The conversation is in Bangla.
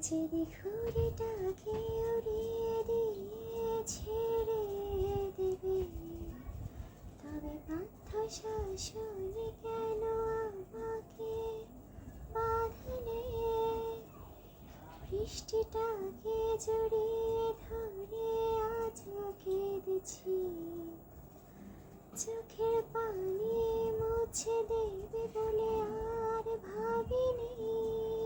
যদি ঘুড়িটাকে উড়িয়ে দিয়ে ছেড়ে দেবে, তবে বাধ্য শাসনে কেন আমাকে বাঁধলে? বৃষ্টিটাকে জড়িয়ে ধরে আজও কেঁদেছি, চোখের পানি মুছে দেবে বলে আর ভাবিনি।